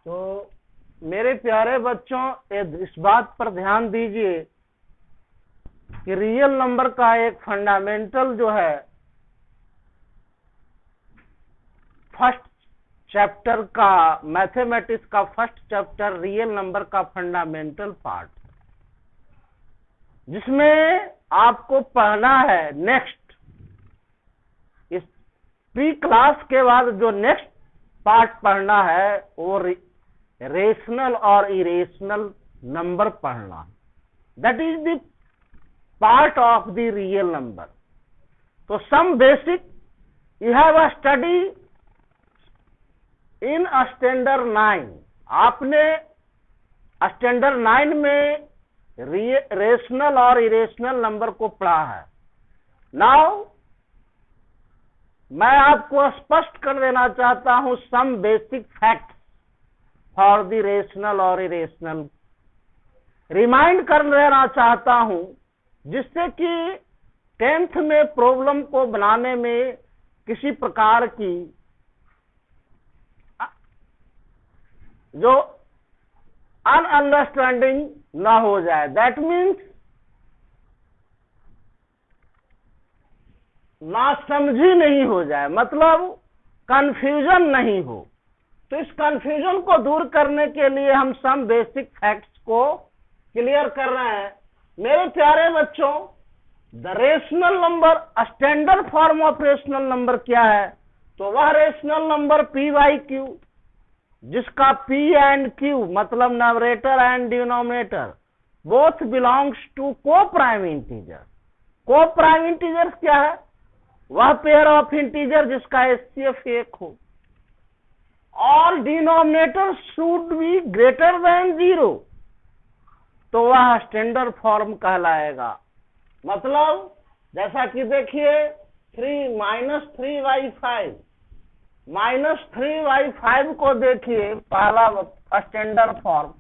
तो मेरे प्यारे बच्चों, इस बात पर ध्यान दीजिए कि रियल नंबर का एक फंडामेंटल जो है फर्स्ट चैप्टर का, मैथमेटिक्स का फर्स्ट चैप्टर रियल नंबर का फंडामेंटल पार्ट, जिसमें आपको पढ़ना है नेक्स्ट, इस प्री क्लास के बाद जो नेक्स्ट पार्ट पढ़ना है वो रेशनल और इरेशनल नंबर पढ़ना। That is the part of the real number. तो some basic you have a study in standard 9। आपने स्टैंडर्ड 9 में रेशनल और इरेशनल नंबर को पढ़ा है। नाउ मैं आपको स्पष्ट कर देना चाहता हूं some basic fact for the rational और इरेशनल, रिमाइंड कर देना चाहता हूं, जिससे कि 10th में प्रॉब्लम को बनाने में किसी प्रकार की जो अनअंडरस्टैंडिंग ना हो जाए। दैट मीन्स ना समझी नहीं हो जाए, मतलब कंफ्यूजन नहीं हो। तो इस कंफ्यूजन को दूर करने के लिए हम सम बेसिक फैक्ट्स को क्लियर कर रहे हैं। मेरे प्यारे बच्चों, the rational number, standard form of rational number क्या है? तो वह rational number P by Q, जिसका पी एंड क्यू मतलब numerator and denominator both belongs to co prime integer. Co prime integer क्या है? वह पेयर ऑफ इंटीजर जिसका एचसीएफ 1 हो और denominator should be greater than 0, तो वह स्टैंडर्ड फॉर्म कहलाएगा। मतलब जैसा कि देखिए 3 -3/5 -3/5 को देखिए पहला स्टैंडर्ड फॉर्म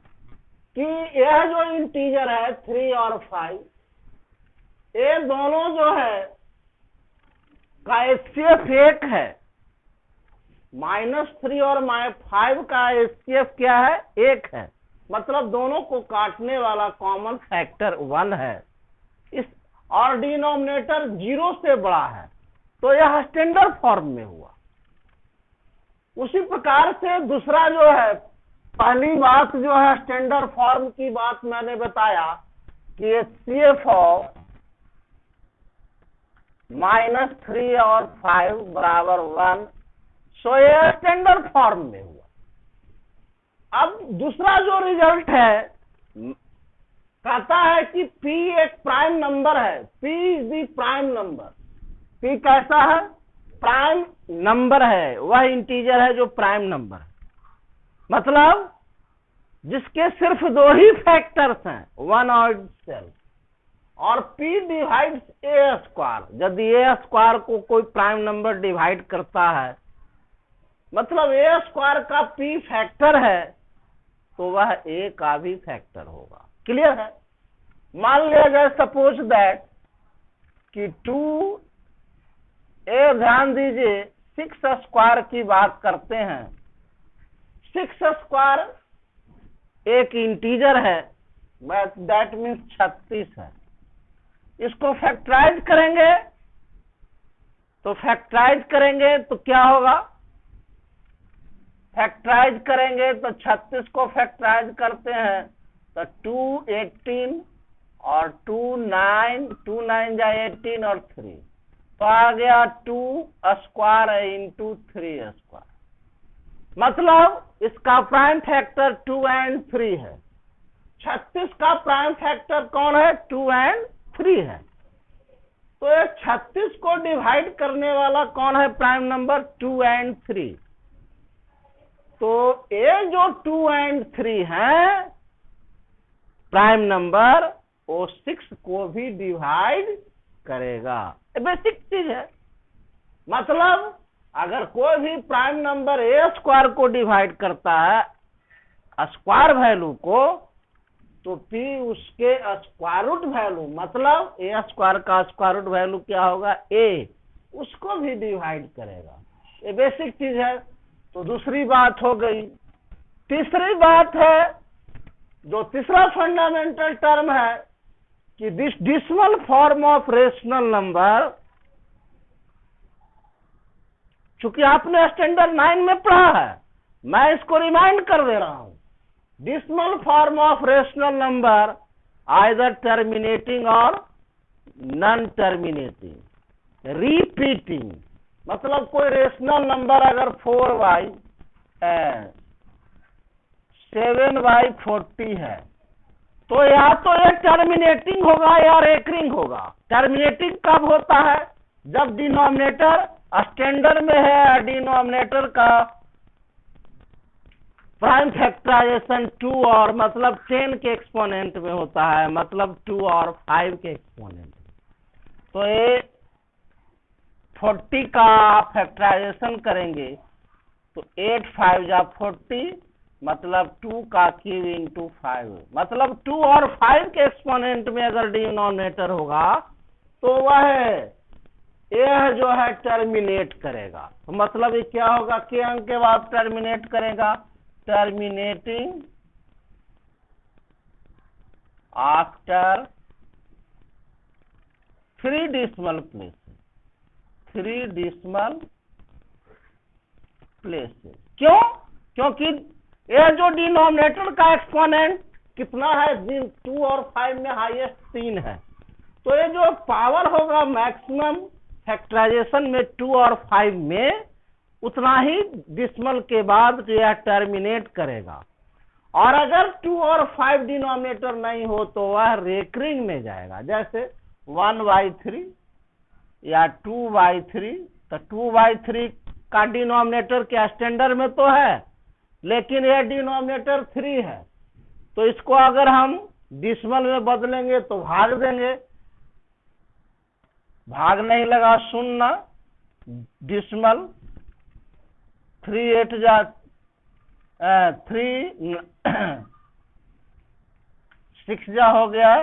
कि यह जो इंटीजर है 3 और 5, ये दोनों जो है का एचसीएफ 1 है। -3 और -5 का एचसीएफ क्या है? 1 है। मतलब दोनों को काटने वाला कॉमन फैक्टर 1 है। इस और डिनोमिनेटर 0 से बड़ा है, तो यह स्टैंडर्ड फॉर्म में हुआ। उसी प्रकार से दूसरा जो है, पहली बात जो है स्टैंडर्ड फॉर्म की बात मैंने बताया कि एचसीएफ ऑफ -3 और 5 बराबर 1, सो यह स्टैंडर्ड फॉर्म में हुआ। अब दूसरा जो रिजल्ट है कहता है कि P एक प्राइम नंबर है। P is the prime number. P कैसा है? प्राइम नंबर है, वह इंटीजर है जो प्राइम नंबर है, मतलब जिसके सिर्फ 2 ही फैक्टर्स हैं, 1 और सेल्फ। और P डिवाइड्स A²। यदि A² को कोई प्राइम नंबर डिवाइड करता है, मतलब A² का P फैक्टर है, तो वह A का भी फैक्टर होगा। क्लियर है? मान लिया जाए सपोज दैट कि 2A, ध्यान दीजिए 6² की बात करते हैं। 6² एक इंटीजर है, दैट मीन्स 36 है। इसको फैक्टराइज करेंगे, तो क्या होगा? फैक्टराइज करेंगे तो 36 को फैक्टराइज करते हैं तो 2 18 और 2 9, 2 9 जा 18 और 3, तो आ गया 2² इंटू 3²। मतलब इसका प्राइम फैक्टर 2 और 3 है। 36 का प्राइम फैक्टर कौन है? 2 और 3 है। तो ये 36 को डिवाइड करने वाला कौन है प्राइम नंबर? 2 और 3। तो ये जो 2 और 3 है प्राइम नंबर, वो 6 को भी डिवाइड करेगा। बेसिक चीज है। मतलब अगर कोई भी प्राइम नंबर A² को डिवाइड करता है स्क्वायर वैल्यू को, तो P उसके स्क्वायर रूट वैल्यू, मतलब A² का स्क्वायर रूट वैल्यू क्या होगा? A, उसको भी डिवाइड करेगा। ये बेसिक चीज है। तो दूसरी बात हो गई तीसरी बात है, जो तीसरा फंडामेंटल टर्म है कि this decimal form of rational number, चूंकि आपने स्टैंडर्ड 9 में पढ़ा है, मैं इसको रिमाइंड कर दे रहा हूं। Decimal form of rational number either terminating और नॉन टर्मिनेटिंग, रिपीटिंग, मतलब कोई रेशनल नंबर अगर 7/40 है तो या तो ये टर्मिनेटिंग होगा या रेकरिंग होगा। टर्मिनेटिंग कब होता है? जब डिनोमिनेटर स्टैंडर्ड में है, डिनोमिनेटर का प्राइम फैक्टराइजेशन 2 और मतलब 10 के एक्सपोनेंट में होता है, मतलब 2 और 5 के एक्सपोनेंट। तो ये 40 का फैक्टराइजेशन करेंगे तो 8 5 जा 40, मतलब 2 का क्यूब इंटू 5, मतलब 2 और 5 के एक्सपोनेंट में अगर डिनोमिनेटर होगा तो वह यह जो है टर्मिनेट करेगा। तो मतलब ये क्या होगा, के अंक के बाद टर्मिनेट करेगा, terminating after 3 decimal places, 3 decimal places. क्यों? क्योंकि यह जो डिनोमिनेटर का एक्सपोनेंट कितना है, 2 और 5 में हाईएस्ट 3 है, तो ये जो पावर होगा मैक्सिमम फैक्टराइजेशन में 2 और 5 में, उतना ही डेसिमल के बाद यह टर्मिनेट करेगा। और अगर 2 और 5 डिनोमिनेटर नहीं हो तो वह रेकरिंग में जाएगा, जैसे 1/3 या 2/3। तो 2/3 का डिनोमिनेटर क्या स्टैंडर्ड में तो है, लेकिन यह डिनोमिनेटर 3 है, तो इसको अगर हम डेसिमल में बदलेंगे तो भाग देंगे, भाग नहीं लगा 0, डेसिमल 3 8 जा 3 6 जा हो गया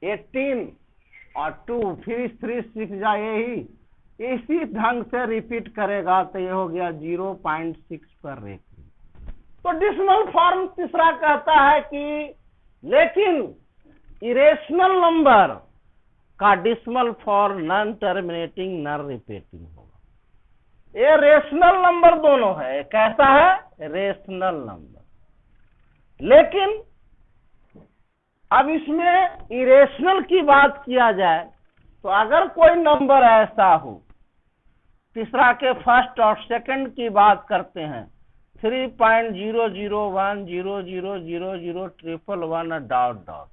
18 और 2 फिर 3 6 जा, यही इसी ढंग से रिपीट करेगा तो ये हो गया 0.6 पर रेकरिंग। तो डेसिमल फॉर्म तीसरा कहता है कि लेकिन इरेशनल नंबर का decimal for non terminating non repeating होगा। ये रेशनल नंबर दोनों है, कैसा है, रेशनल नंबर। लेकिन अब इसमें इरेशनल की बात किया जाए तो अगर कोई नंबर ऐसा हो, तीसरा के फर्स्ट और सेकंड की बात करते हैं, 3.001000011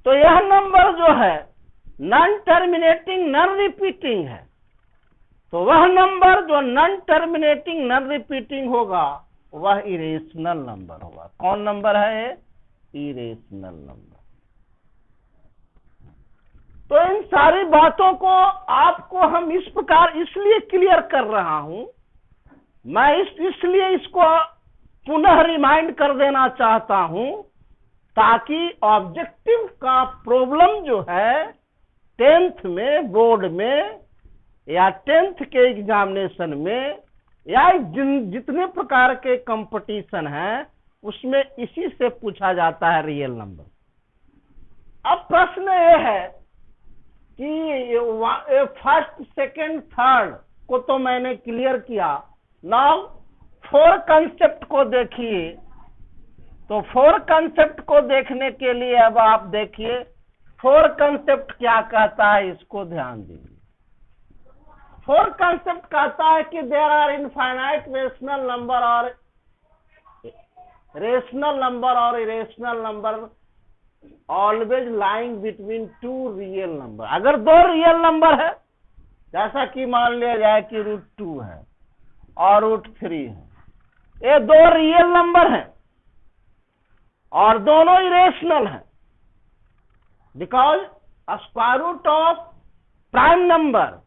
तो यह नंबर जो है नॉन टर्मिनेटिंग नॉन रिपीटिंग है। तो वह नंबर जो नॉन टर्मिनेटिंग नॉन रिपीटिंग होगा वह इरेशनल नंबर होगा। कौन नंबर है? Irrational number. तो इन सारी बातों को आपको हम इस प्रकार इसलिए क्लियर कर रहा हूं, मैं इसलिए इसको पुनः रिमाइंड कर देना चाहता हूं ताकि ऑब्जेक्टिव का प्रॉब्लम जो है 10th में बोर्ड में या 10th के एग्जामिनेशन में या जितने प्रकार के कंपटीशन हैं उसमें इसी से पूछा जाता है रियल नंबर। अब प्रश्न ये है कि फर्स्ट सेकंड थर्ड को तो मैंने क्लियर किया, नाउ 4 कंसेप्ट को देखिए। तो 4 कंसेप्ट को देखने के लिए अब आप देखिए 4 कंसेप्ट क्या कहता है, इसको ध्यान दीजिए। 4 कंसेप्ट कहता है कि there are infinite rational number और irrational number always lying between 2 real number. अगर 2 रियल नंबर है, जैसा कि मान लिया जाए कि √2 है और √3 है, ये 2 रियल नंबर हैं और दोनों इरेशनल हैं, because square root of prime number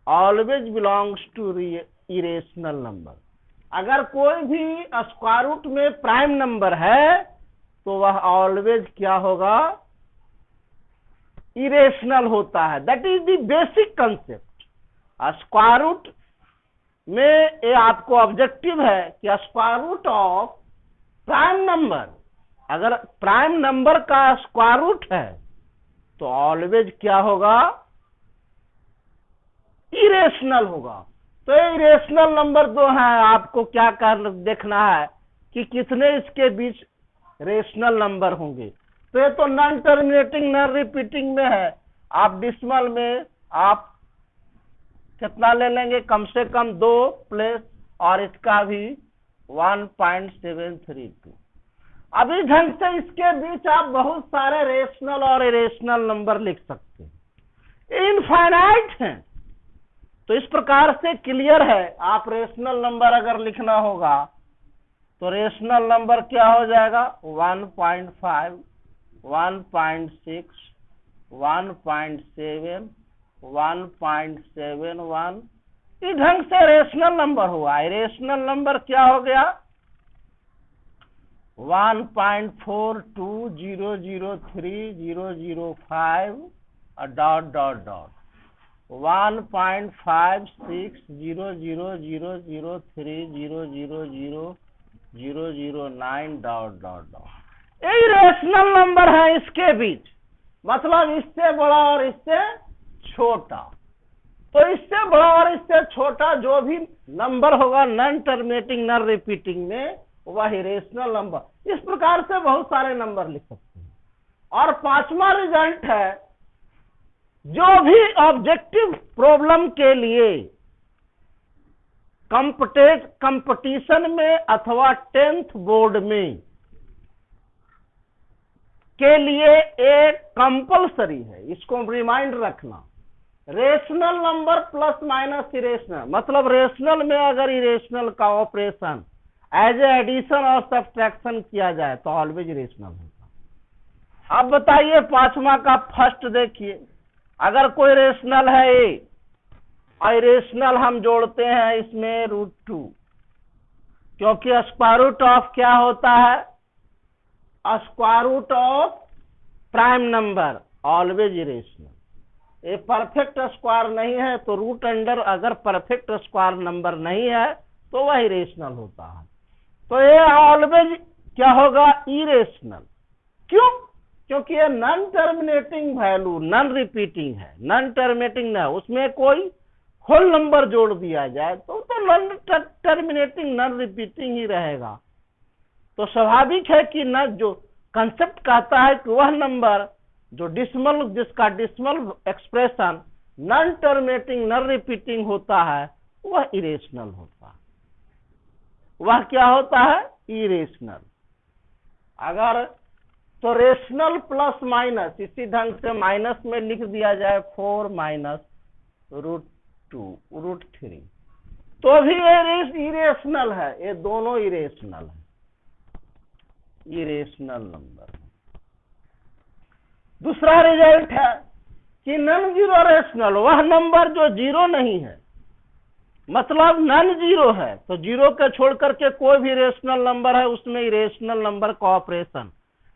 always belongs to irrational number. अगर कोई भी स्क्वायर रूट में प्राइम नंबर है तो वह ऑलवेज क्या होगा, इरेशनल होता है। That is the basic concept. Square root में ये आपको ऑब्जेक्टिव है कि square root of prime number, अगर प्राइम नंबर का स्क्वायर रूट है तो ऑलवेज क्या होगा, इरेशनल होगा। तो इरेशनल नंबर जो है आपको क्या कर देखना है कि कितने इसके बीच रेशनल नंबर होंगे। तो ये तो नॉन टर्मिनेटिंग नॉन रिपीटिंग में है, आप डिसिमल में आप कितना ले लेंगे, कम से कम 2 प्लस और इसका भी 1.732। अभी ढंग से इसके बीच आप बहुत सारे रेशनल और इरेशनल नंबर लिख सकते हैं, इनफाइनाइट हैं। तो इस प्रकार से क्लियर है, आप रेशनल नंबर अगर लिखना होगा तो रेशनल नंबर क्या हो जाएगा, 1.5, 1.6, 1.7, 1.71। इस ढंग से रेशनल नंबर हुआ। इरेशनल नंबर क्या हो गया, 1.42003,005 dot dot dot 1.560003,000,009 dot dot dot. यही रेशनल नंबर है इसके बीच, मतलब इससे बड़ा और इससे छोटा। तो इससे बड़ा और इससे छोटा जो भी नंबर होगा नॉन टर्मिनेटिंग नॉन रिपीटिंग में, वह रेशनल नंबर। इस प्रकार से बहुत सारे नंबर लिख सकते हैं। और पांचवा रिजल्ट है, जो भी ऑब्जेक्टिव प्रॉब्लम के लिए कंपटीशन में अथवा 10th बोर्ड में के लिए एक कंपलसरी है, इसको रिमाइंड रखना, rational number plus minus irrational. मतलब रेशनल में अगर इरेशनल का ऑपरेशन एज एडिशन और सब्ट्रैक्शन किया जाए तो ऑलवेज इरेशनल होगा। अब बताइए पांचवा का फर्स्ट देखिए, अगर कोई रेशनल है ए और इरेशनल हम जोड़ते हैं इसमें √2, क्योंकि स्क्वायर रूट ऑफ क्या होता है, square root of prime number always irrational. ये परफेक्ट स्क्वायर नहीं है तो रूट अंडर अगर परफेक्ट स्क्वायर नंबर नहीं है तो वह इरेशनल होता है। तो ये ऑलवेज क्या होगा, इरेशनल। क्यों, क्योंकि ये non terminating value non repeating है। नॉन टर्मिनेटिंग ना, उसमें कोई होल नंबर जोड़ दिया जाए तो नॉन टर्मिनेटिंग नॉन रिपीटिंग ही रहेगा। तो स्वाभाविक है कि न जो कंसेप्ट कहता है कि वह नंबर जो डिसिमल, जिसका decimal expression non terminating non repeating होता है, वह इरेशनल होता है। वह क्या होता है, इरेशनल। अगर तो रेशनल प्लस माइनस, इसी ढंग से माइनस में लिख दिया जाए 4 माइनस √2√3, तो भी ये इरेशनल है। ये दोनों इरेशनल है, इरेशनल नंबर। दूसरा रिजल्ट है कि नॉन जीरो रेशनल, वह नंबर जो जीरो नहीं है, मतलब नॉन जीरो है। तो जीरो के छोड़ करके कोई भी रेशनल नंबर है उसमें इरेशनल नंबर का ऑपरेशन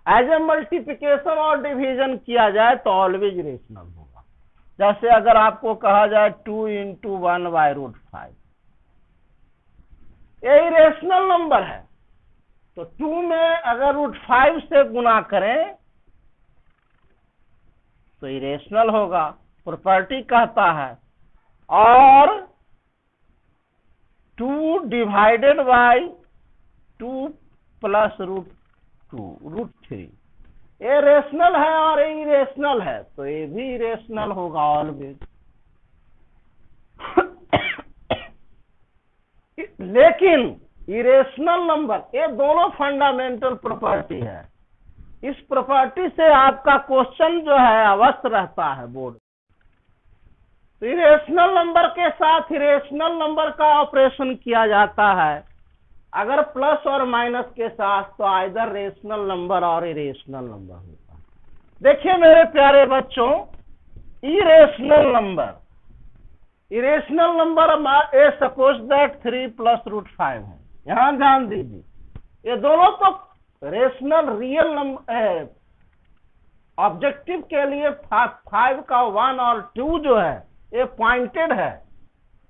एज ए मल्टीप्लिकेशन और डिवीजन किया जाए तो ऑलवेज इरेशनल होगा। जैसे अगर आपको कहा जाए 2 × 1/√5, ये इरेशनल नंबर है। तो 2 में अगर √5 से गुना करें तो इरेशनल होगा, प्रॉपर्टी कहता है। और 2 डिवाइडेड बाय 2 प्लस √2√3, ये रेशनल है और ये इरेशनल है, तो ये भी इरेशनल होगा ऑलवेज। लेकिन इरेशनल नंबर, ये दोनों फंडामेंटल प्रॉपर्टी है। इस प्रॉपर्टी से आपका क्वेश्चन जो है अवश्य रहता है बोर्ड। तो इरेशनल नंबर के साथ इरेशनल नंबर का ऑपरेशन किया जाता है। अगर प्लस और माइनस के साथ तो आइदर रेशनल नंबर और इरेशनल नंबर होता है। देखिए मेरे प्यारे बच्चों, irrational number, irrational number A suppose that 3 + √5 है। यहां ध्यान दीजिए, ये दोनों तो रेशनल रियल नंबर है। ऑब्जेक्टिव के लिए 5 का 1 और 2 जो है ये पॉइंटेड है,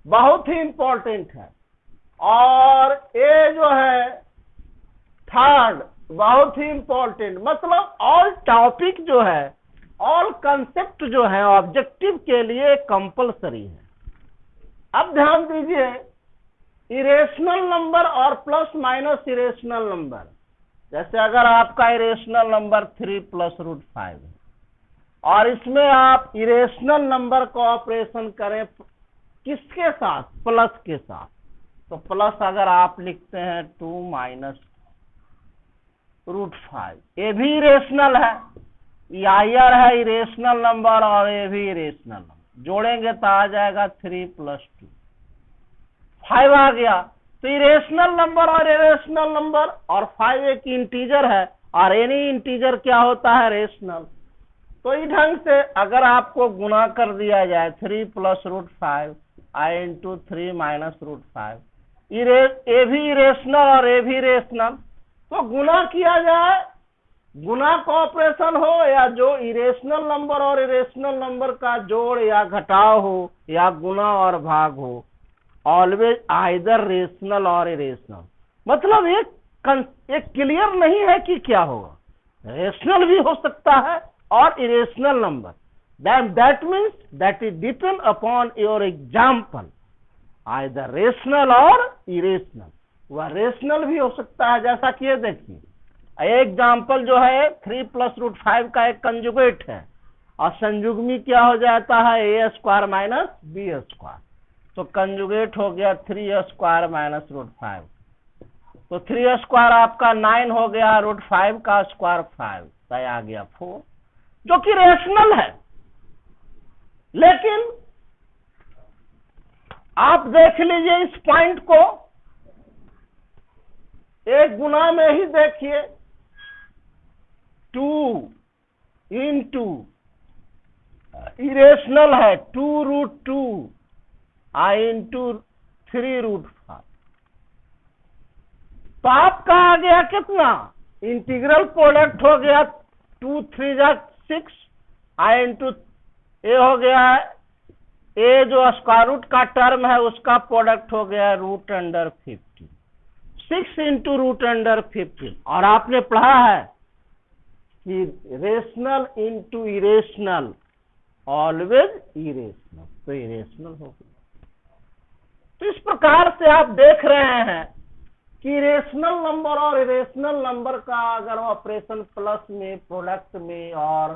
बहुत ही इंपॉर्टेंट है। और ये जो है थर्ड बहुत ही इंपॉर्टेंट, मतलब ऑल टॉपिक जो है, ऑल कंसेप्ट जो है ऑब्जेक्टिव के लिए कंपलसरी है। अब ध्यान दीजिए, इरेशनल नंबर और प्लस माइनस इरेशनल नंबर, जैसे अगर आपका इरेशनल नंबर 3 + √5 है और इसमें आप इरेशनल नंबर को ऑपरेशन करें किसके साथ, प्लस के साथ, तो प्लस अगर आप लिखते हैं 2 - √5, ये भी इरेशनल है, यायर है इरेशनल नंबर और ये भी इरेशनल नंबर, जोड़ेंगे तो आ जाएगा 3 + 2, 5 आ गया। तो इरेशनल नंबर और इरेशनल नंबर, और 5 एक इंटीजर है और एनी इंटीजर क्या होता है, रेशनल। तो इस ढंग से अगर आपको गुना कर दिया जाए 3 + √5 I × 3 - √5, ए भी इरेशनल और ए भी रेशनल, तो गुना किया जाए, गुना का ऑपरेशन हो या जो इरेशनल नंबर और इरेशनल नंबर का जोड़ या घटाव हो या गुना और भाग हो, ऑलवेज आइदर रेशनल और इरेशनल। मतलब एक क्लियर नहीं है कि क्या होगा, रेशनल भी हो सकता है और irrational number. That means that it depend upon your example, either rational और इरेशनल। वह रेशनल भी हो सकता है, जैसा कि ये देखिए एग्जाम्पल जो है 3 + √5 का एक कंजुगेट है और संयुग्मी क्या हो जाता है, a² - b², तो कंजुगेट हो गया 3² - √5, तो 3² आपका 9 हो गया, √5 का स्क्वायर 5, तो आ गया 4, जो कि रेशनल है। लेकिन आप देख लीजिए इस पॉइंट को, एक गुना में ही देखिए, 2 × इरेशनल है 2√2 I × 3√5, तो आपका आ गया कितना, इंटीग्रल प्रोडक्ट हो गया 2 × 3 = 6 I × ए हो गया, ए जो स्क्वायर रूट का टर्म है उसका प्रोडक्ट हो गया √50, 6 × √50। और आपने पढ़ा है कि रेशनल × इरेशनल ऑलवेज इरेशनल, तो इरेशनल हो गया। तो इस प्रकार से आप देख रहे हैं कि रेशनल नंबर और इरेशनल नंबर का अगर ऑपरेशन प्लस में, प्रोडक्ट में और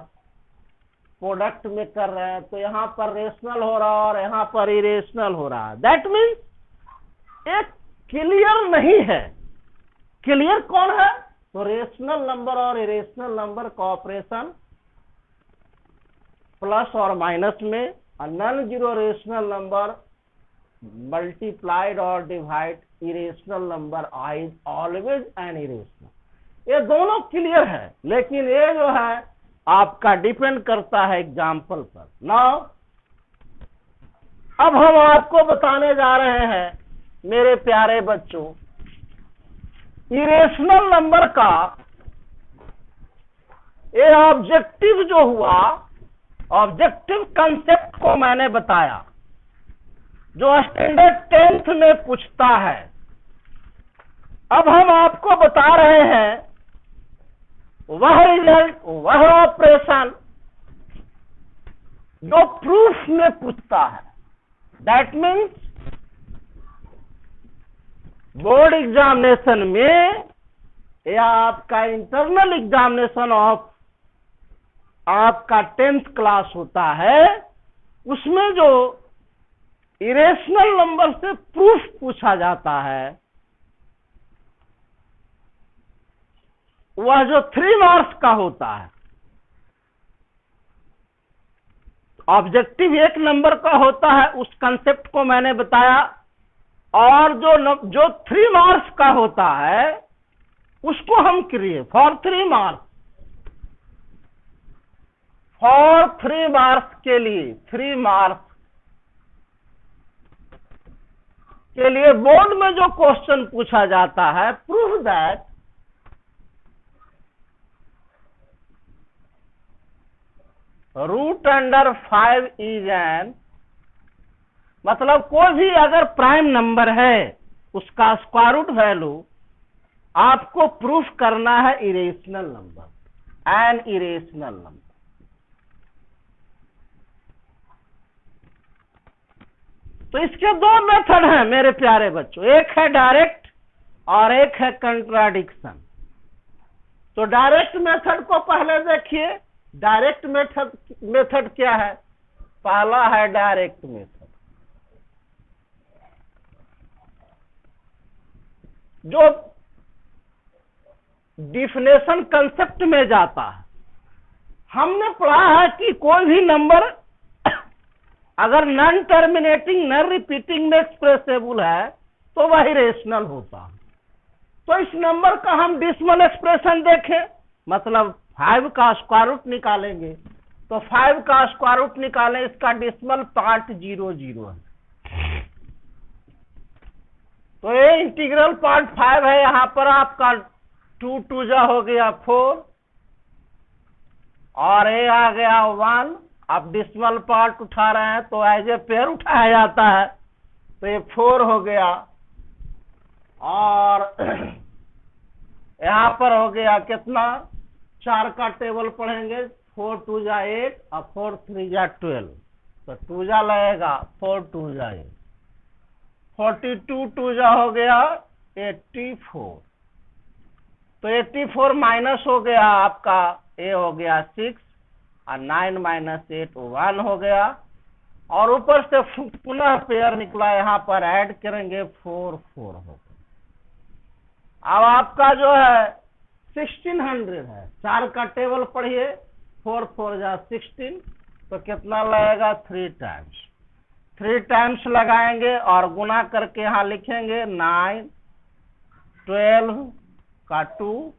प्रोडक्ट में कर रहे हैं, तो यहाँ पर रेशनल हो रहा है और यहाँ पर इरेशनल हो रहा है। दैट मीन्स एक क्लियर नहीं है। क्लियर कौन है, तो रेशनल नंबर और इरेशनल नंबर का ऑपरेशन प्लस और माइनस में, और non zero rational number multiplied और divide irrational number always an irrational. ये दोनों क्लियर है, लेकिन ये जो है आपका डिपेंड करता है एग्जाम्पल पर। नाउ अब हम आपको बताने जा रहे हैं मेरे प्यारे बच्चों, इरेशनल नंबर का ये ऑब्जेक्टिव जो हुआ, ऑब्जेक्टिव कंसेप्ट को मैंने बताया, जो स्टैंडर्ड 10th में पूछता है। अब हम आपको बता रहे हैं वह रिजल्ट, वह ऑपरेशन जो प्रूफ में पूछता है। दैट मीन्स बोर्ड एग्जामिनेशन में या आपका इंटरनल एग्जामिनेशन ऑफ आपका 10th क्लास होता है, उसमें जो इरेशनल नंबर से प्रूफ पूछा जाता है, वह जो 3 मार्क्स का होता है। ऑब्जेक्टिव 1 नंबर का होता है, उस कंसेप्ट को मैंने बताया, और जो 3 मार्क्स का होता है उसको हम किए फॉर 3 मार्क्स। फॉर 3 मार्क्स के लिए, 3 मार्क्स के लिए बोर्ड में जो क्वेश्चन पूछा जाता है, प्रूव दैट √5 is an मतलब कोई भी अगर प्राइम नंबर है उसका स्क्वायर रूट वैल्यू आपको प्रूफ करना है irrational number, an irrational number. तो इसके दो मेथड हैं मेरे प्यारे बच्चों, एक है डायरेक्ट और एक है कंट्राडिक्शन। तो डायरेक्ट मेथड को पहले देखिए। डायरेक्ट मेथड क्या है? पहला है डायरेक्ट मेथड, जो डिफिनेशन कंसेप्ट में जाता है। हमने पढ़ा है कि कोई भी नंबर अगर नॉन टर्मिनेटिंग नॉन रिपीटिंग में एक्सप्रेसेबल है तो वही रेशनल होता है। तो इस नंबर का हम डेसिमल एक्सप्रेशन देखें, मतलब 5 का स्क्वायर रूट निकालेंगे। तो 5 का स्क्वायर रूट निकालें, इसका डेसिमल 0.00 है। तो ये इंटीग्रल 0.5 है। यहाँ पर आपका 2 2 जा हो गया 4 और ये आ गया 1। आप डेसिमल पार्ट उठा रहे हैं तो एज ए पेयर उठाया जाता है, तो ये 4 हो गया। और यहाँ पर हो गया कितना? 4 का टेबल पढ़ेंगे, 4 2 जा 8 और 4 3 जा 12। तो 2 जा लगेगा, 4 2 जा 8, 42 2 जा हो गया 84। तो 84 माइनस हो गया आपका, ए हो गया 6 और 9 माइनस 8 1 हो गया। और ऊपर से पुनः पेयर निकला, यहाँ पर ऐड करेंगे 4 4 हो गया। अब आपका जो है 1600 है। 4 का टेबल पढ़िए, 4 4 जा 16, तो कितना लगेगा? 3 टाइम्स। 3 टाइम्स लगाएंगे और गुना करके यहाँ लिखेंगे 9 12 का 2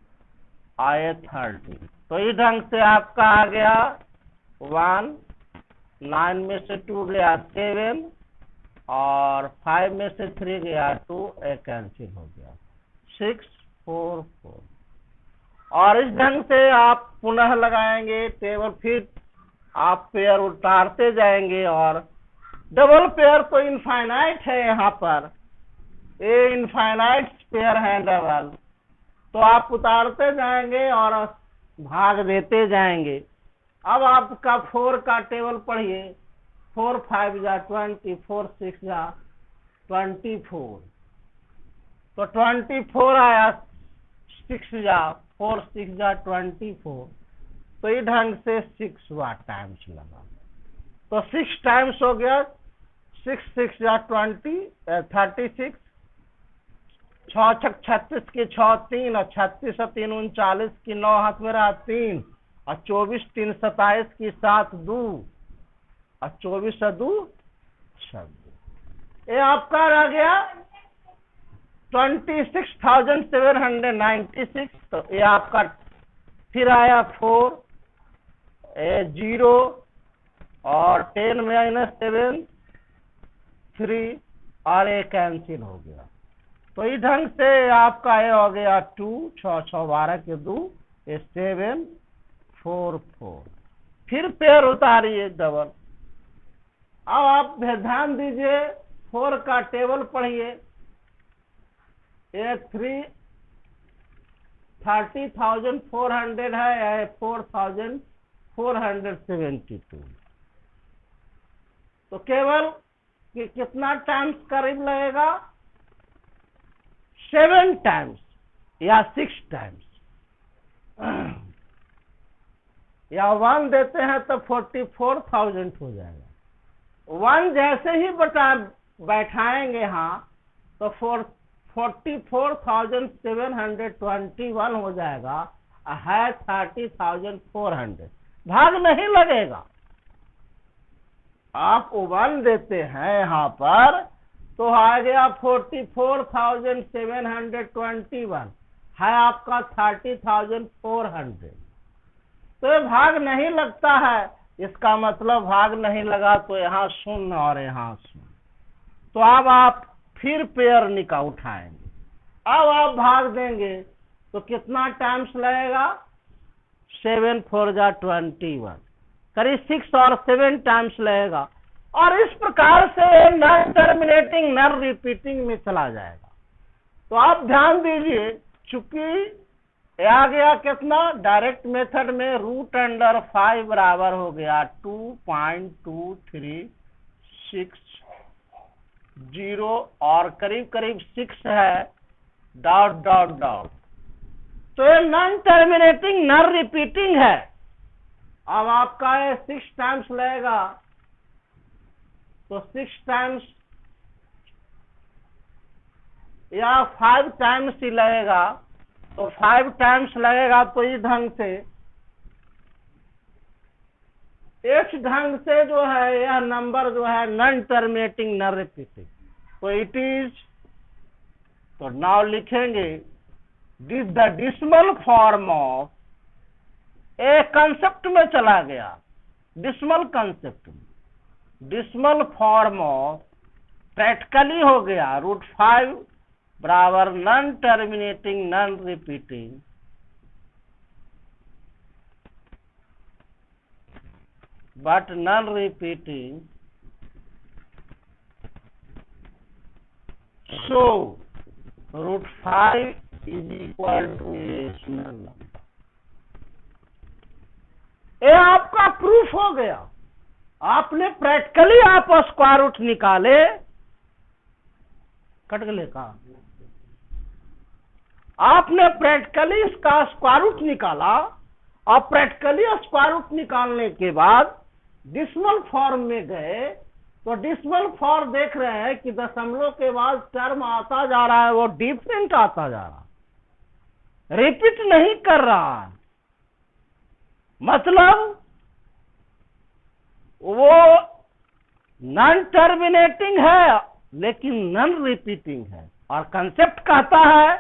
आए 30। तो इस ढंग से आपका आ गया 1, 9 में से 2 गया 7 और 5 में से 3 गया 2, एक कैंसिल हो गया 6 4 4। और इस ढंग से आप पुनः लगाएंगे टेबल, फिर आप पेयर उतारते जाएंगे। और डबल पेयर तो इनफाइनाइट है, यहाँ पर ये इनफाइनाइट पेयर है डबल, तो आप उतारते जाएंगे और भाग देते जाएंगे। अब आपका 4 का टेबल पढ़िए, 4 5 जा 20, 4 6 जा 24। तो 24 आया, 6 जा 4 6 जा 24। तो इस ढंग से 6 टाइम्स लगा, तो 6 टाइम्स हो गया। 6 6 जा 36, 6 6 36 की 6 3 और 36 और 3 39 की 9 हाथ में रहा 3 और 24 3 27 की 7 2 और 24 और 2 26। ये आपका रह गया 26,796। तो ये आपका फिर आया 4 0 और 10 माइनस 7 3 और ये कैंसिल हो गया। तो इस ढंग से आपका ये हो गया 2 6 6 12 के 2 7 4 4। फिर पेयर उतारिए डबल। अब आप ध्यान दीजिए, 4 का टेबल पढ़िए, ये 30,400 है या 4,472। तो केवल कितना टाइम्स करीब लगेगा? 7 टाइम्स या 6 टाइम्स। या 1 देते हैं तो 44,000 हो जाएगा। 1 जैसे ही बैठाएंगे यहाँ तो 44,721 हो जाएगा, है 30,400। भाग नहीं लगेगा। आप 1 देते हैं यहाँ पर तो आ गया 44,721, है आपका 30,400। तो ये भाग नहीं लगता है, इसका मतलब भाग नहीं लगा तो यहाँ 0 और यहाँ 0। तो अब आप फिर पेयर उठाएंगे। अब आप भाग देंगे तो कितना टाइम्स लगेगा? 7 4 जा 21, करीब 6 और 7 टाइम्स लगेगा। और इस प्रकार से नॉन टर्मिनेटिंग नॉन रिपीटिंग में चला जाएगा। तो आप ध्यान दीजिए, चूंकि आ गया कितना डायरेक्ट मेथड में √5 बराबर हो गया 2.2360 और करीब करीब 6 है डॉट डॉट डॉट। तो ये नॉन टर्मिनेटिंग नॉन रिपीटिंग है। अब आपका ये 6 टाइम्स लगेगा, तो 6 टाइम्स या 5 टाइम्स ही लगेगा, तो 5 टाइम्स लगेगा। तो इस ढंग से इस ढंग से जो है यह नंबर जो है नॉन टर्मिनेटिंग नॉन रिपीटिंग। तो इट इज, तो नाउ लिखेंगे this the decimal form of, a concept में चला गया, डिसिमल कंसेप्ट में, डिसिमल फॉर्म ऑफ प्रैक्टिकली हो गया √5 बराबर non terminating non repeating but non repeating, so √5 is equal to rational number. ये आपका प्रूफ हो गया। आपने प्रैक्टिकली आप स्क्वायर रूट निकाले, कट गले का, आपने प्रैक्टिकली इसका स्क्वायर रूट निकाला और प्रैक्टिकली स्क्वायर रूट निकालने के बाद डिसिमल फॉर्म में गए, तो डिसिमल फॉर्म देख रहे हैं कि दशमलव के बाद टर्म आता जा रहा है, वो डिफरेंट आता जा रहा है, रिपीट नहीं कर रहा है। मतलब वो नॉन टर्मिनेटिंग है लेकिन नॉन रिपीटिंग है। और कंसेप्ट कहता है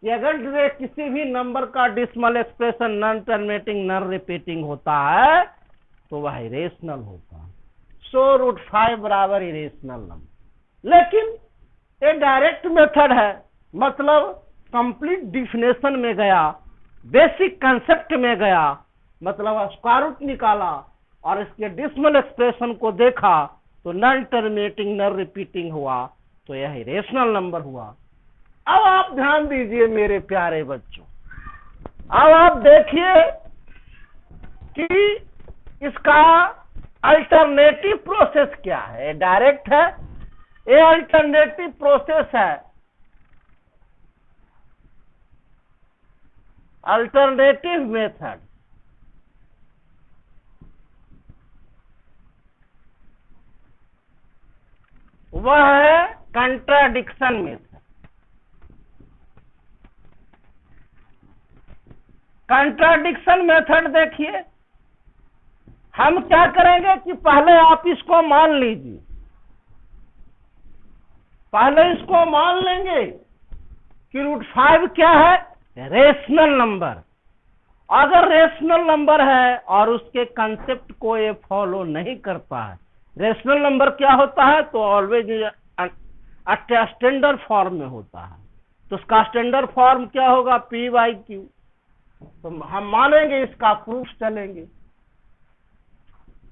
कि अगर किसी भी नंबर का decimal expression non terminating non repeating होता है तो वह इरेशनल होता है। सो √5 बराबर इरेशनल नंबर। लेकिन ये डायरेक्ट मेथड है, मतलब कंप्लीट डिफिनेशन में गया, बेसिक कंसेप्ट में गया, मतलब स्क्वायर रूट निकाला और इसके डिसिमल एक्सप्रेशन को देखा तो नॉन टर्मिनेटिंग नॉन रिपीटिंग हुआ, तो यह इरेशनल नंबर हुआ। अब आप ध्यान दीजिए मेरे प्यारे बच्चों, अब आप देखिए कि इसका अल्टरनेटिव प्रोसेस क्या है। डायरेक्ट है, ये अल्टरनेटिव प्रोसेस है, अल्टरनेटिव मेथड। वह है कंट्राडिक्शन मेथड। कंट्राडिक्शन मेथड देखिए, हम क्या करेंगे कि पहले आप इसको मान लीजिए, पहले इसको मान लेंगे कि √5 क्या है, रेशनल नंबर। अगर रेशनल नंबर है और उसके कंसेप्ट को ये फॉलो नहीं करता है, रेशनल नंबर क्या होता है, तो ऑलवेज स्टैंडर्ड फॉर्म में होता है। तो उसका स्टैंडर्ड फॉर्म क्या होगा, P/Q। तो हम मानेंगे, इसका प्रूफ चलेंगे।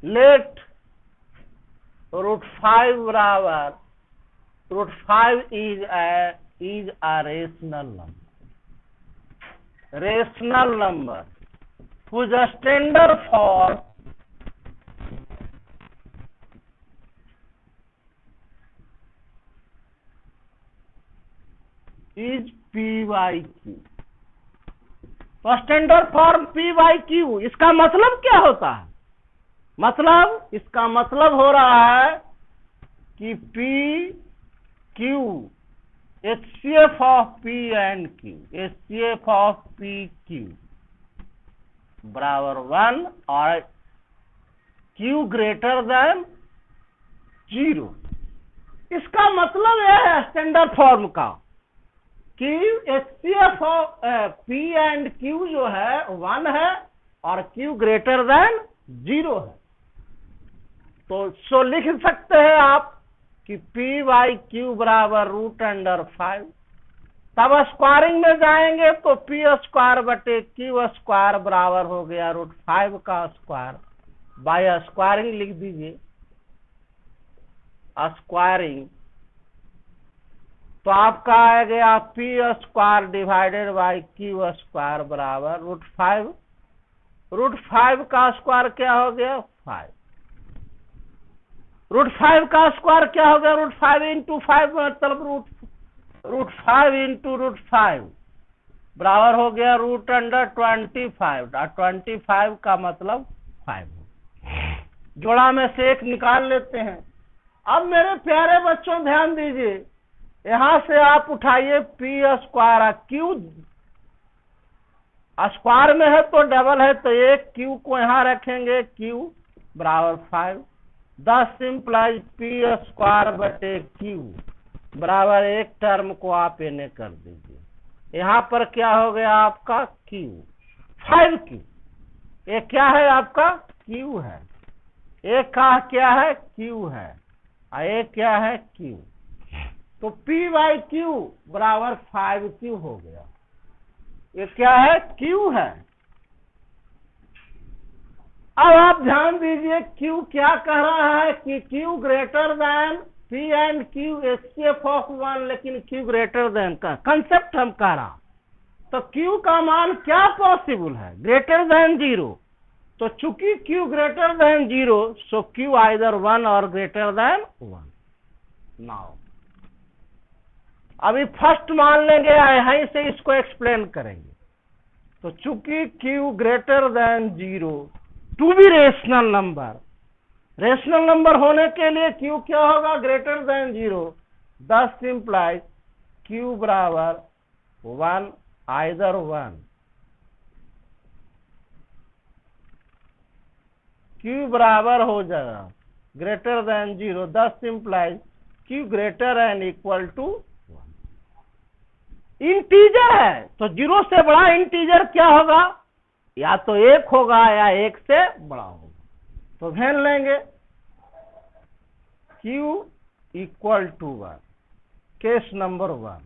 लेट √5 बराबर √5 is a rational number, rational number whose standard form is P/Q। तो स्टैंडर्ड फॉर्म P/Q, इसका मतलब क्या होता है, मतलब इसका मतलब हो रहा है कि PQ HCF of P and Q, HCF of PQ बराबर 1 और Q ग्रेटर देन 0। इसका मतलब यह है स्टैंडर्ड फॉर्म का कि HCF of P and Q जो है 1 है और Q ग्रेटर देन 0 है। तो सो लिख सकते हैं आप कि P/Q बराबर √5। तब स्क्वायरिंग में जाएंगे तो P²/Q² बराबर हो गया √5 का स्क्वायर। बाय स्क्वायरिंग लिख दीजिए, स्क्वायरिंग, तो आपका आ गया P square divided by Q square बराबर √5। √5 का स्क्वायर क्या हो गया 5। √5 का स्क्वायर क्या हो गया √5 इंटू 5 मतलब √5 इंटू √5 बराबर हो गया √25। 25 का मतलब 5। जोड़ा में से एक निकाल लेते हैं। अब मेरे प्यारे बच्चों ध्यान दीजिए, यहां से आप उठाइए पी स्क्वायर, क्यू स्क्वायर में है तो डबल है, तो एक क्यू को यहां रखेंगे, क्यू बराबर 5। 10 सिंप्लाइज पी स्क्वायर बटे क्यू बराबर एक टर्म को आप इन्हें कर दीजिए। यहां पर क्या हो गया आपका क्यू 5Q। ये क्या है आपका क्यू है, एक का क्या है क्यू है, एक क्या है क्यू। तो P बाई क्यू बराबर 5Q हो गया। ये क्या है क्यू है। अब आप ध्यान दीजिए क्यू क्या कह रहा है कि Q greater then P and Q HCF of 1, लेकिन क्यू ग्रेटर देन का कंसेप्ट हम कह रहा। तो क्यू का मान क्या पॉसिबल है ग्रेटर देन 0। तो चूंकि Q greater than 0 so Q either 1 और ग्रेटर देन 1। नाउ अभी फर्स्ट मान लेंगे, यहीं से इसको एक्सप्लेन करेंगे। तो चूंकि Q greater than 0 to be rational number, rational number होने के लिए क्यू क्या होगा ग्रेटर देन 0। 10 सिंप्लाइज क्यू बराबर 1 आइदर 1। क्यू बराबर हो जाएगा greater than 0। 10 simplify Q greater and equal to 1। Integer है तो 0 से बड़ा इंटीजर क्या होगा, या तो 1 होगा या 1 से बड़ा होगा। तो ध्यान लेंगे Q equal to 1, case number 1।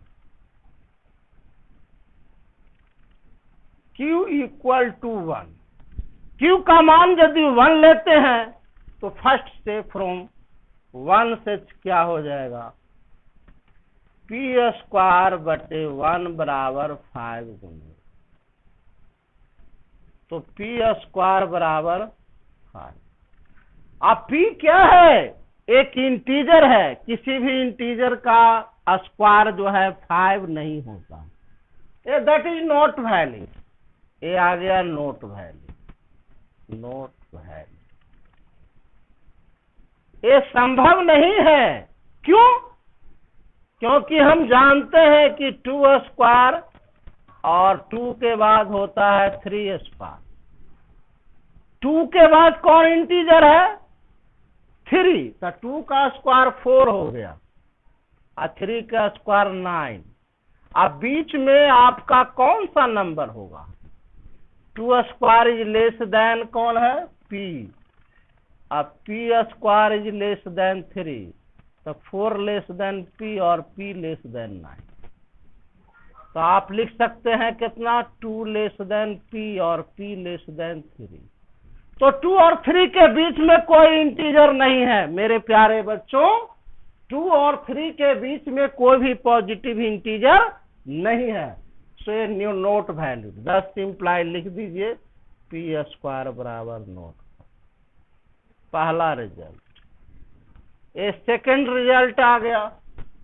Q equal to 1, Q का मान यदि 1 लेते हैं तो फर्स्ट से फ्रॉम 1 से क्या हो जाएगा P स्क्वायर बटे 1 बराबर 5 गुना, तो P स्क्वायर बराबर 5। अब P क्या है, एक इंटीजर है, किसी भी इंटीजर का स्क्वायर जो है 5 नहीं होता, ये दैट इज नॉट वैलिड। ये आ गया नॉट वैलिड, नॉट वैलिड, ये संभव नहीं है। क्यों? क्योंकि हम जानते हैं कि 2 स्क्वायर और 2 के बाद होता है 3 स्क्वायर। 2 के बाद कौन इंटीजर है 3, तो 2 का स्क्वायर 4 हो गया और 3 का स्क्वायर 9। अब बीच में आपका कौन सा नंबर होगा, 2 स्क्वायर इज लेस देन कौन है P, अब P square is less than 3, तो 4 लेस देन P और P लेस देन 9। तो आप लिख सकते हैं कितना 2 लेस देन P और P लेस देन 3। तो 2 और 3 के बीच में कोई इंटीजर नहीं है मेरे प्यारे बच्चों, 2 और 3 के बीच में कोई भी पॉजिटिव इंटीजर नहीं है। सो ये न्यू नोट वैल्यू 10 सिंप्लाई लिख दीजिए P स्क्वायर बराबर नोट। पहला रिजल्ट। ये सेकंड रिजल्ट आ गया।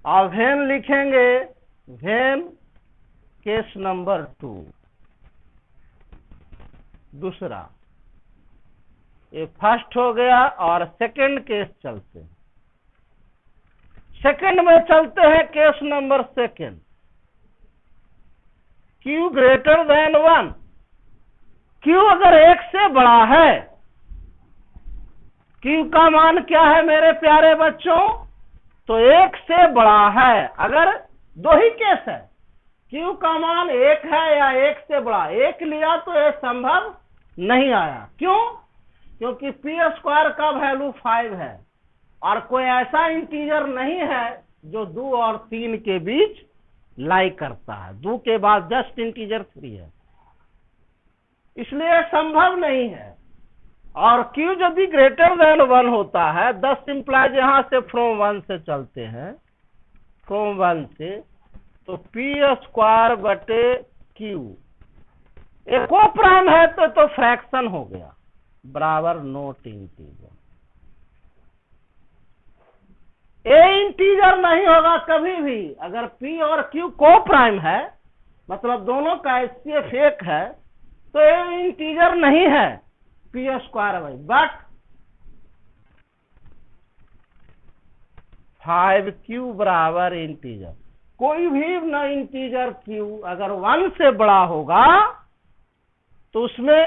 और वेन लिखेंगे, वेन केस नंबर 2। दूसरा, ये फर्स्ट हो गया और सेकंड केस चलते हैं। सेकंड में चलते हैं case number second. Q greater than 1, Q अगर 1 से बड़ा है, Q का मान क्या है मेरे प्यारे बच्चों, तो 1 से बड़ा है। अगर दो ही केस है, Q का मान 1 है या 1 से बड़ा, 1 लिया तो ये संभव नहीं आया। क्यों? क्योंकि P स्क्वायर का वैल्यू 5 है और कोई ऐसा इंटीजर नहीं है जो 2 और 3 के बीच लाई करता है। 2 के बाद जस्ट इंटीजर 3 है, इसलिए संभव नहीं है। और q यदि ग्रेटर देन 1 होता है, 10 इंप्लाइज यहां से फ्रॉम 1 से चलते हैं, फ्रॉम 1 से, तो पी स्क्वायर बटे क्यू एको प्राइम है तो फ्रैक्शन हो गया, बराबर नोट इंटीजर। ए इंटीजर नहीं होगा कभी भी। अगर पी और क्यू को प्राइम है, मतलब दोनों का एचसीएफ एक है, तो ए इंटीजर नहीं है P square by, but 5q बराबर इंटीजर। कोई भी न इंटीजर q अगर 1 से बड़ा होगा तो उसमें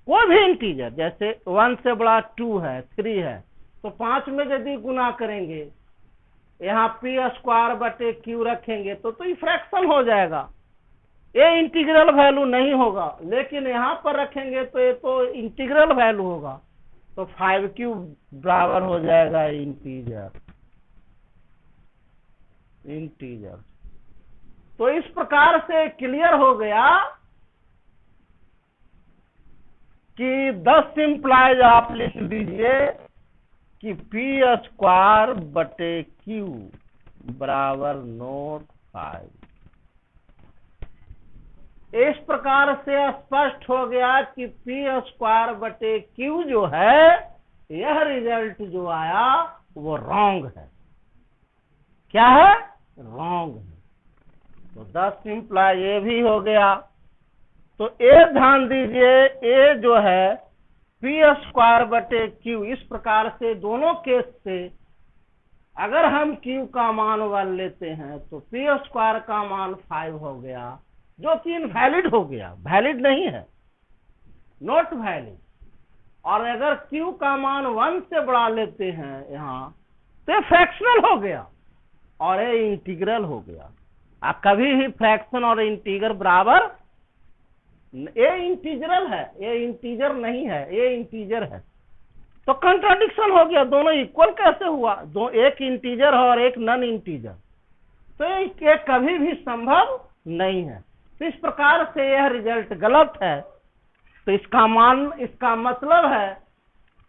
कोई भी इंटीजर, जैसे 1 से बड़ा 2 है, 3 है, तो 5 में यदि गुना करेंगे, यहाँ पी स्क्वायर बटे क्यू रखेंगे तो ये फ्रैक्शन हो जाएगा, ये इंटीग्रल वैल्यू नहीं होगा। लेकिन यहाँ पर रखेंगे तो ये तो इंटीग्रल वैल्यू होगा, तो 5q बराबर हो जाएगा इंटीजर। तो इस प्रकार से क्लियर हो गया कि 10 इंप्लाइज आप लिख दीजिए कि पी स्क्वायर बटे क्यू बराबर नोट 5। इस प्रकार से स्पष्ट हो गया कि पी स्क्वायर बटे क्यू जो है, यह रिजल्ट जो आया वो रॉन्ग है। क्या है? रॉन्ग है। तो 10 इंप्लाय ये भी हो गया। तो ए ध्यान दीजिए, ए जो है पी स्क्वायर बटे क्यू, इस प्रकार से दोनों केस से अगर हम क्यू का मान 1 लेते हैं तो पी स्क्वायर का मान 5 हो गया, जो कि इनवैलिड हो गया, वैलिड नहीं है, नॉट वैलिड। और अगर क्यू का मान 1 से बड़ा लेते हैं यहाँ, तो फ्रैक्शनल हो गया और ये इंटीग्रल हो गया। कभी भी फ्रैक्शन और इंटीग्रल बराबर, ये इंटीग्रल है, ये इंटीजर नहीं है, ये इंटीजर है। तो कंट्राडिक्शन हो गया, दोनों इक्वल कैसे हुआ? दो, एक इंटीजर है और एक नॉन इंटीजर, तो ये कभी भी संभव नहीं है। तो इस प्रकार से यह रिजल्ट गलत है। तो इसका मतलब है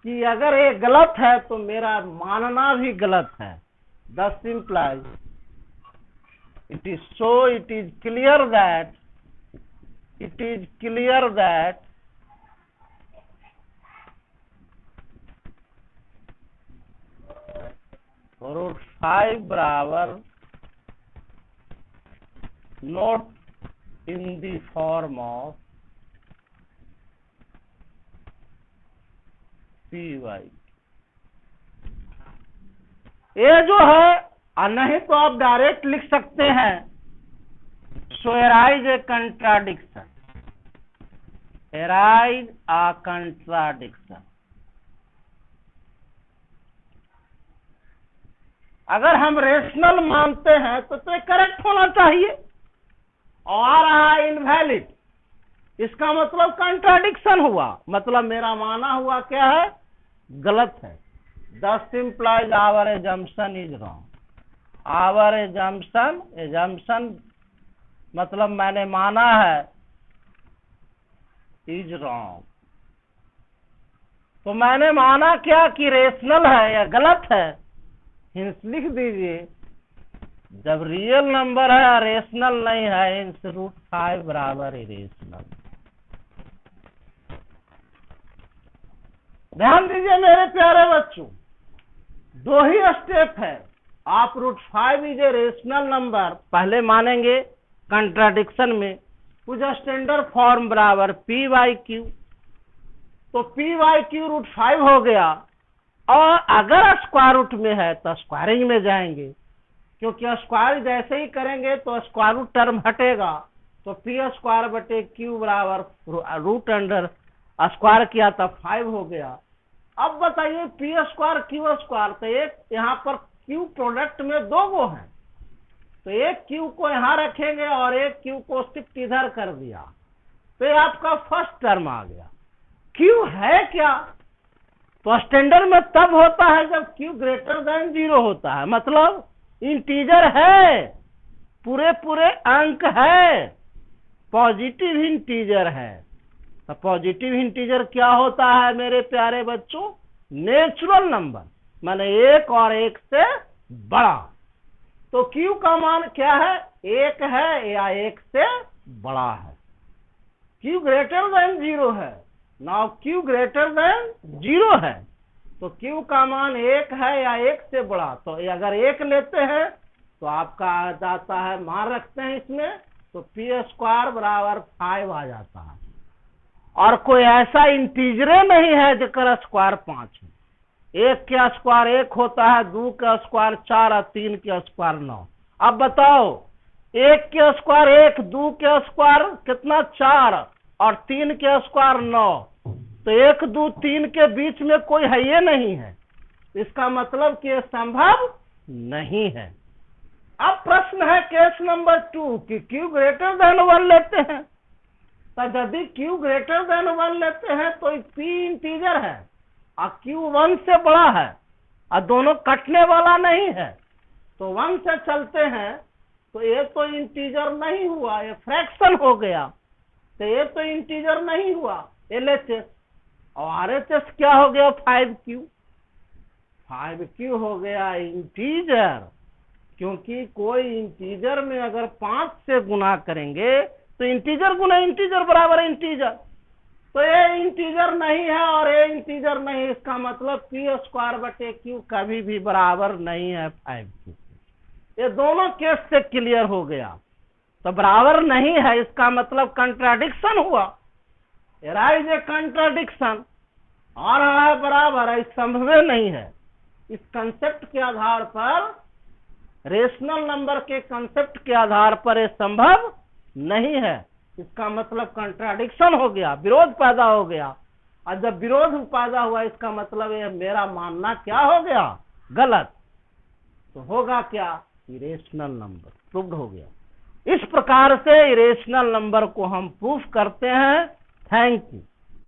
कि अगर ये गलत है तो मेरा मानना भी गलत है। Thus implies it is clear that root 5 बराबर not in the form of py। ये जो है, नहीं तो आप डायरेक्ट लिख सकते हैं so arise a contradiction, arise a contradiction। अगर हम रेशनल मानते हैं तो ये करेक्ट होना चाहिए, और आ रहा है इनवैलिड, इसका मतलब कंट्राडिक्शन हुआ, मतलब मेरा माना हुआ क्या है? गलत है। Thus implies our assumption is wrong। our assumption मतलब मैंने माना है is wrong। तो मैंने माना क्या कि रेशनल है या गलत है? हिंस लिख दीजिए, जब रियल नंबर है रेशनल नहीं है, हिंस रूट 5 बराबर इरेशनल। ध्यान दीजिए मेरे प्यारे बच्चों, दो ही स्टेप है। आप root 5 is a rational number पहले मानेंगे कंट्राडिक्शन में, कुछ स्टैंडर्ड फॉर्म बराबर पी बाई क्यू, तो पी बाई क्यू रूट 5 हो गया। और अगर स्क्वायर रूट में है तो स्क्वायरिंग में जाएंगे, क्योंकि स्क्वायर जैसे ही करेंगे तो स्क्वायर रूट टर्म हटेगा, तो पी स्क्वायर बटे क्यू बराबर रूट अंडर स्क्वायर किया था 5 हो गया। अब बताइए पी स्क्वायर क्यू स्क्वायर, तो एक यहाँ पर क्यू प्रोडक्ट में दो गो हैं, तो एक क्यू को यहाँ रखेंगे और एक क्यू को शिफ्ट इधर कर दिया, तो ये आपका फर्स्ट टर्म आ गया। क्यू है क्या? तो स्टैंडर्ड में तब होता है जब क्यू ग्रेटर देन 0 होता है, मतलब इंटीजर है, पूरे अंक है, पॉजिटिव इंटीजर है, तो पॉजिटिव इंटीजर क्या होता है मेरे प्यारे बच्चों? नेचुरल नंबर, माने 1 और 1 से बड़ा। तो Q का मान क्या है? 1 है या 1 से बड़ा है। Q ग्रेटर देन 0 है। नाउ Q ग्रेटर देन 0 है तो Q का मान 1 है या 1 से बड़ा। तो अगर 1 लेते हैं तो आपका आ जाता है, मान रखते हैं इसमें, तो p² बराबर 5 आ जाता है। और कोई ऐसा इंटीजरे नहीं है जिसका स्क्वायर 5 है। 1 का स्क्वायर 1 होता है, 2 का स्क्वायर 4 और 3 का स्क्वायर 9। अब बताओ, 1 के स्क्वायर 1, 2 के स्क्वायर कितना 4 और 3 के स्क्वायर 9, तो 1, 2, 3 के बीच में कोई है ये नहीं है। इसका मतलब कि यह संभव नहीं है। अब प्रश्न है केस नंबर 2 कि Q ग्रेटर देन 1 लेते हैं। तो यदि Q ग्रेटर देन 1 लेते हैं तो P इंटीजर है और Q 1 से बड़ा है और दोनों कटने वाला नहीं है, तो 1 से चलते हैं तो ये तो इंटीजर नहीं हुआ, ये फ्रैक्शन हो गया। तो ये तो इंटीजर नहीं हुआ LHS, और RHS क्या हो गया? 5Q। 5Q हो गया इंटीजर, क्योंकि कोई इंटीजर में अगर 5 से गुना करेंगे तो इंटीजर गुना इंटीजर बराबर इंटीजर। तो ये इंटीजर नहीं है और ये इंटीजर नहीं, इसका मतलब p²/q कभी भी बराबर नहीं है 5Q। ये दोनों केस से क्लियर हो गया। तो बराबर नहीं है, इसका मतलब कंट्राडिक्शन हुआ। राइज ए कंट्राडिक्शन, और है बराबर है, संभव नहीं है। इस कंसेप्ट के आधार पर, रेशनल नंबर के कंसेप्ट के आधार पर यह संभव नहीं है। इसका मतलब कंट्राडिक्शन हो गया, विरोध पैदा हो गया। और जब विरोध पैदा हुआ, इसका मतलब ये मेरा मानना क्या हो गया? गलत। तो होगा क्या? इरेशनल नंबर प्रूव्ड हो गया। इस प्रकार से इरेशनल नंबर को हम प्रूफ करते हैं। Thank you.